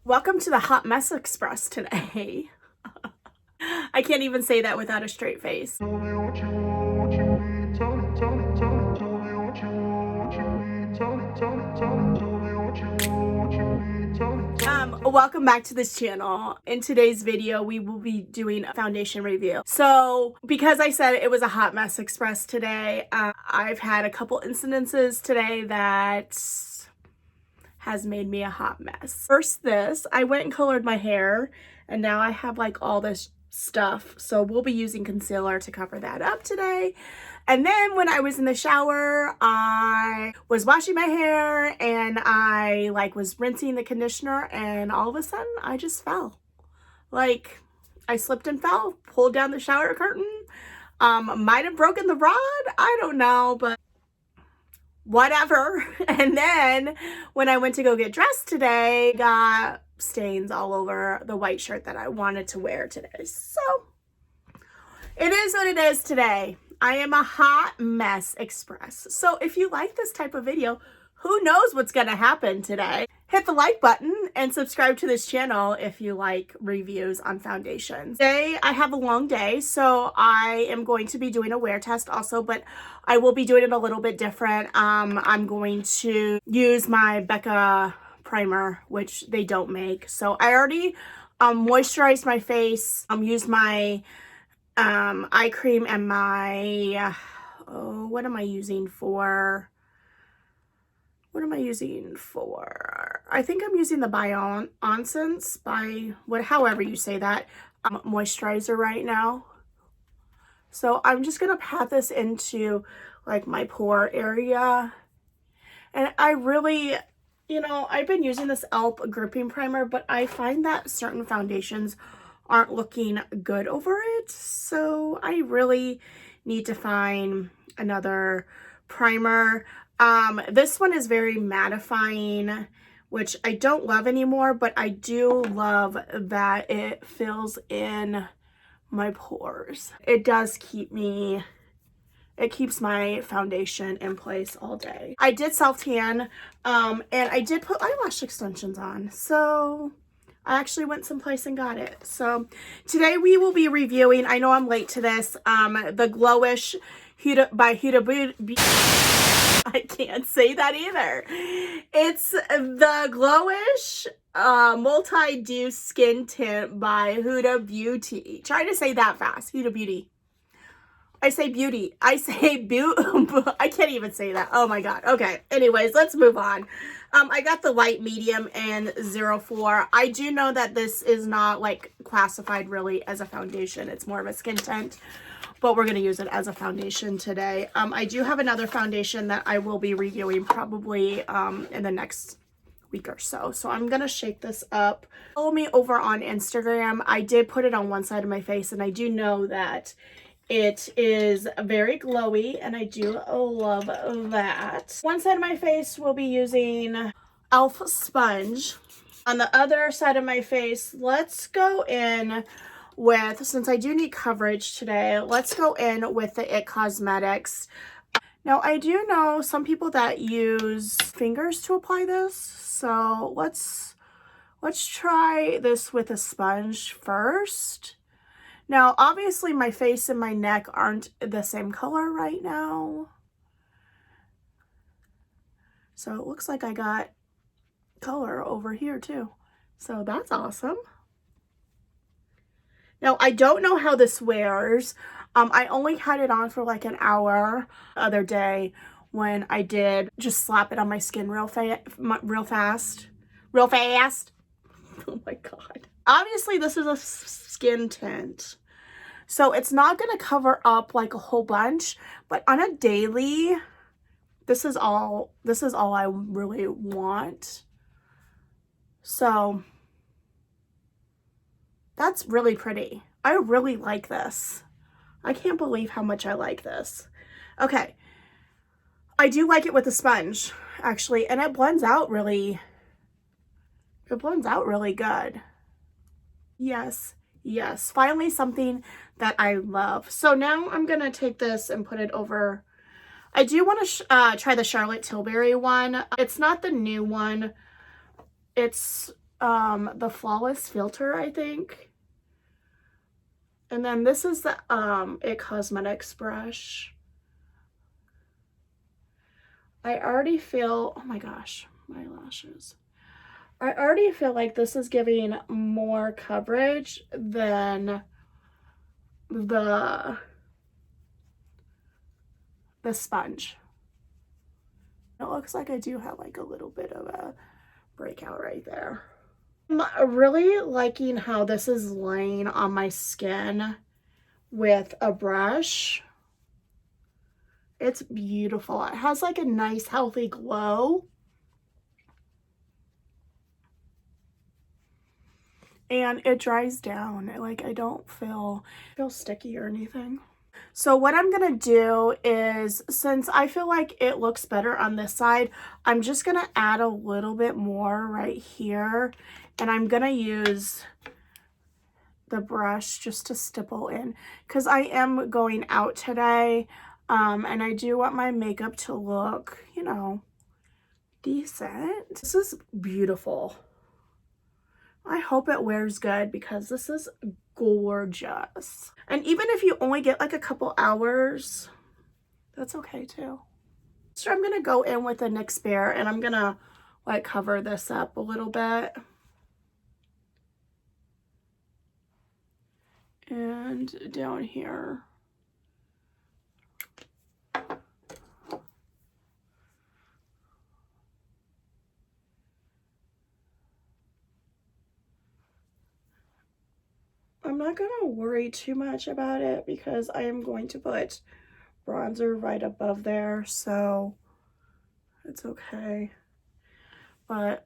Welcome to the Hot Mess Express today. I can't even say that without a straight face. Welcome back to this channel. In today's video, we will be doing a foundation review. So because I said it was a Hot Mess Express today, I've had a couple incidences today that has made me a hot mess. First I went and colored my hair and now I have like all this stuff. So we'll be using concealer to cover that up today. And then when I was in the shower, I was washing my hair and I was rinsing the conditioner and all of a sudden I just fell. Like I slipped and fell, pulled down the shower curtain. Might have broken the rod, I don't know, but whatever. And then when I went to go get dressed today, got stains all over the white shirt that I wanted to wear today. So it is what it is today. I am a hot mess express. So if you like this type of video, who knows what's gonna happen today? Hit the like button and subscribe to this channel if you like reviews on foundations. Today I have a long day, so I am going to be doing a wear test also, but I will be doing it a little bit different. I'm going to use my Becca primer, which they don't make. So I already moisturized my face, used my eye cream and my, what am I using for? I think I'm using the Biossance however you say that, moisturizer right now. So I'm just going to pat this into like my pore area. And I really, I've been using this e.l.f. gripping primer, but I find that certain foundations aren't looking good over it. So I really need to find another primer. This one is very mattifying, which I don't love anymore, but I do love that it fills in my pores. It does it keeps my foundation in place all day. I did self-tan, and I did put eyelash extensions on. So I actually went someplace and got it. So today we will be reviewing, I know I'm late to this, the Glowish Huda by Hudabeauty. I can't say that either. It's the Glowish Multi-Dew Skin Tint by Hudabeauty. Try to say that fast. Hudabeauty. I say beauty. I say I can't even say that. Oh my god. Okay. Anyways, let's move on. I got the light, medium, and 04. I do know that this is not classified really as a foundation. It's more of a skin tint, but we're going to use it as a foundation today. I do have another foundation that I will be reviewing probably in the next week or so. So I'm going to shake this up. Follow me over on Instagram. I did put it on one side of my face, and I do know that it is very glowy, and I do love that. One side of my face will be using e.l.f. sponge. On the other side of my face, let's go in with, since I do need coverage today, let's go in with the IT Cosmetics. Now, I do know some people that use fingers to apply this, so let's try this with a sponge first. Now, obviously, my face and my neck aren't the same color right now. So it looks like I got color over here too. So that's awesome. Now, I don't know how this wears. I only had it on for like an hour the other day when I did just slap it on my skin real fast. Oh my god. Obviously, this is a skin tint, so it's not going to cover up like a whole bunch, but on a daily, this is all I really want. So that's really pretty. I really like this. I can't believe how much I like this. Okay. I do like it with a sponge, actually, and it blends out really good. Yes, yes. Finally something that I love. So now I'm going to take this and put it over. I do want to try the Charlotte Tilbury one. It's not the new one. It's the Flawless Filter, I think. And then this is the It Cosmetics brush. I already feel, oh my gosh, my lashes. I already feel like this is giving more coverage than the sponge. It looks like I do have like a little bit of a breakout right there. I'm really liking how this is laying on my skin with a brush. It's beautiful. It has like a nice healthy glow. And it dries down. Like I don't feel sticky or anything. So what I'm gonna do is, since I feel like it looks better on this side, I'm just gonna add a little bit more right here. And I'm gonna use the brush just to stipple in because I am going out today. And I do want my makeup to look, you know, decent. This is beautiful. I hope it wears good because this is gorgeous. And even if you only get like a couple hours, that's okay too. So I'm gonna go in with the NYX Bare and I'm gonna like cover this up a little bit. And down here. I'm not gonna worry too much about it because I am going to put bronzer right above there, so it's okay. But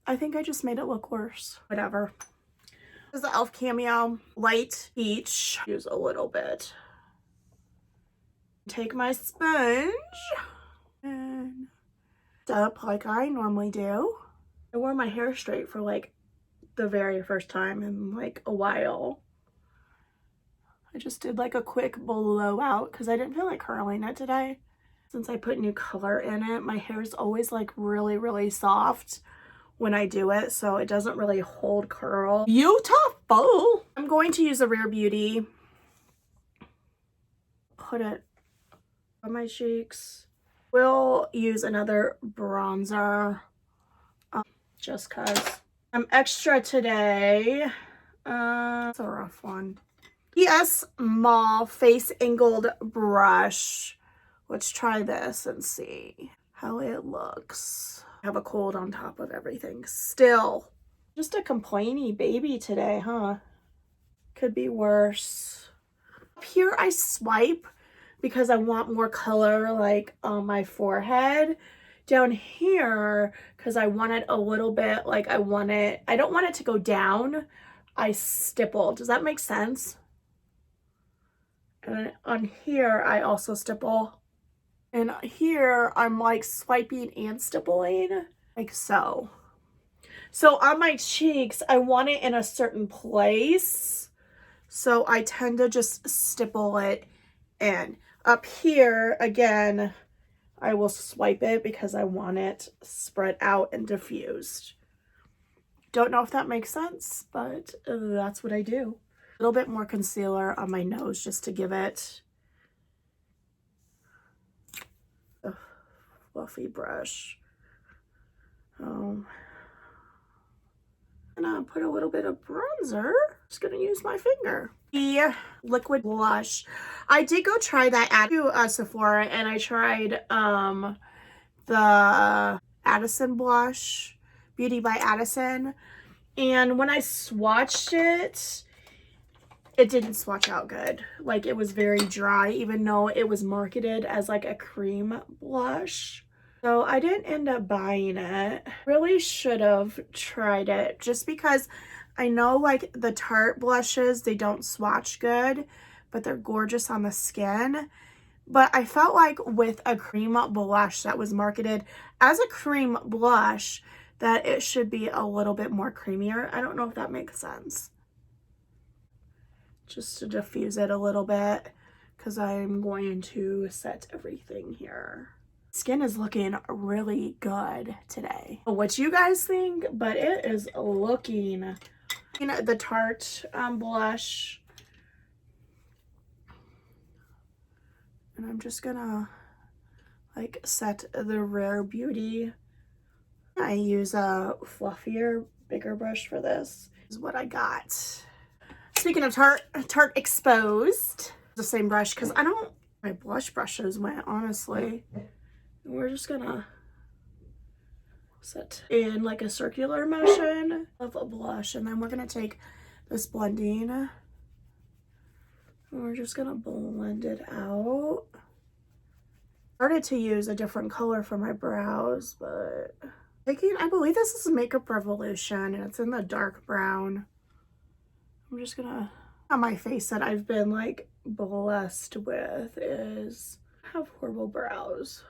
I think I just made it look worse. Whatever. This is the e.l.f. Cameo Light Peach. Use a little bit. Take my sponge and up like I normally do. I wore my hair straight for like the very first time in like a while. I just did like a quick blowout because I didn't feel like curling it today. Since I put new color in it, my hair is always like really, really soft when I do it, so it doesn't really hold curl. Beautiful! I'm going to use a Rare Beauty. Put it on my cheeks. We'll use another bronzer just because I'm extra today. It's a rough one. PS Mall Face Angled Brush. Let's try this and see how it looks. I have a cold on top of everything still. Just a complainy baby today, huh? Could be worse. Up here I swipe because I want more color like on my forehead. Down here, because I want it a little bit like I don't want it to go down. I stipple. Does that make sense? And on here, I also stipple. And here, I'm like swiping and stippling, like so. So on my cheeks, I want it in a certain place. So I tend to just stipple it in. Up here, again, I will swipe it because I want it spread out and diffused. Don't know if that makes sense, but that's what I do. A little bit more concealer on my nose just to give it a fluffy brush. I'm gonna put a little bit of bronzer. Just gonna use my finger. The liquid blush. I did go try that at Sephora, and I tried the Addison blush, Beauty by Addison. And when I swatched it, it didn't swatch out good. Like it was very dry, even though it was marketed as like a cream blush. So I didn't end up buying it. Really should have tried it just because I know like the Tarte blushes, they don't swatch good, but they're gorgeous on the skin. But I felt like with a cream blush that was marketed as a cream blush, that it should be a little bit more creamier. I don't know if that makes sense. Just to diffuse it a little bit because I'm going to set everything here. Skin is looking really good today. What you guys think, but it is looking, you know, the Tarte blush. And I'm just gonna like set the Rare Beauty. I use a fluffier, bigger brush for this. This is what I got. Speaking of Tarte Exposed, the same brush because I don't, my blush brushes went, honestly. We're just gonna set in like a circular motion of a blush, and then we're gonna take this blending and we're just gonna blend it out. Started to use a different color for my brows, but I believe this is Makeup Revolution and it's in the dark brown. I'm just gonna, on my face that I've been like blessed with is I have horrible brows.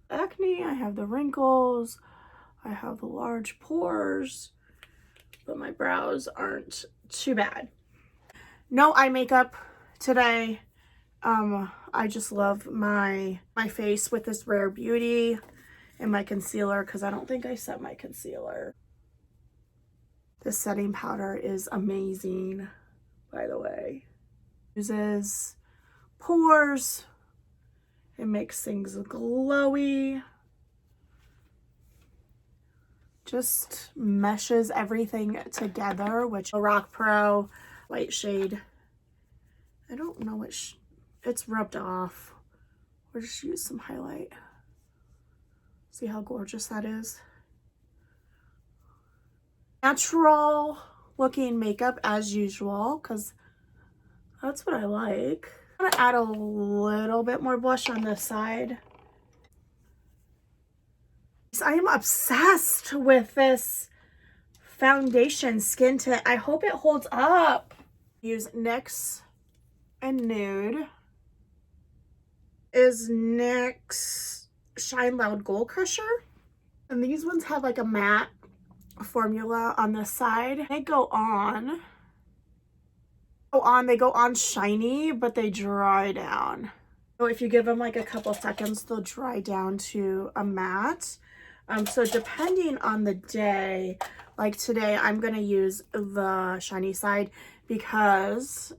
Acne, I have the wrinkles, I have the large pores, but my brows aren't too bad. No eye makeup today. I just love my face with this Rare Beauty and my concealer because I don't think I set my concealer. This setting powder is amazing, by the way. Uses pores. It makes things glowy. Just meshes everything together, which Rock Pro light shade. I don't know which, it's rubbed off. We'll just use some highlight. See how gorgeous that is? Natural looking makeup as usual, because that's what I like. I'm gonna add a little bit more blush on this side. I am obsessed with this foundation skin tint. I hope it holds up. Use NYX and Nude. Is NYX Shine Loud Gold Crusher. And these ones have like a matte formula on the side. They go on, they go on shiny, but they dry down. So if you give them like a couple seconds, they'll dry down to a matte. So depending on the day, like today, I'm gonna use the shiny side because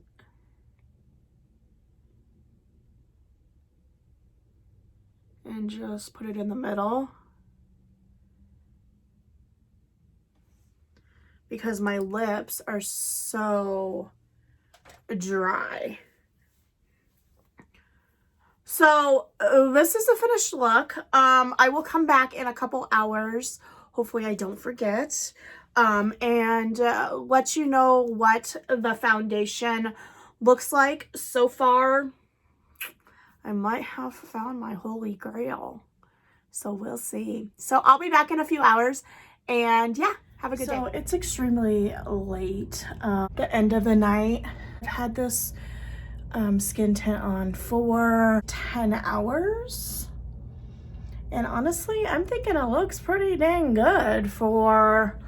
and just put it in the middle because my lips are so dry. So this is the finished look. I will come back in a couple hours. Hopefully I don't forget. And let you know what the foundation looks like so far. I might have found my holy grail. So we'll see. So I'll be back in a few hours. And yeah, have a good day. So it's extremely late. The end of the night. I've had this skin tint on for 10 hours. And honestly, I'm thinking it looks pretty dang good for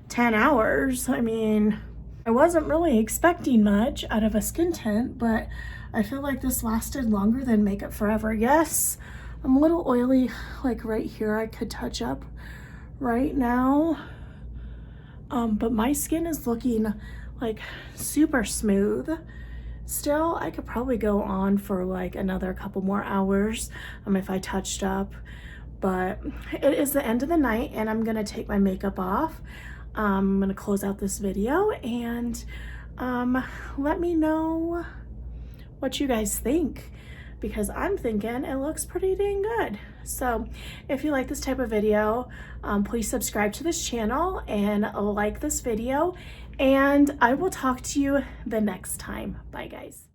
10 hours. I mean, I wasn't really expecting much out of a skin tint, but I feel like this lasted longer than Makeup Forever. Yes, I'm a little oily, like right here. I could touch up right now. But my skin is looking like super smooth. Still, I could probably go on for like another couple more hours if I touched up. But it is the end of the night and I'm gonna take my makeup off. I'm gonna close out this video and let me know what you guys think, because I'm thinking it looks pretty dang good. So if you like this type of video, please subscribe to this channel and like this video, and I will talk to you the next time. Bye guys.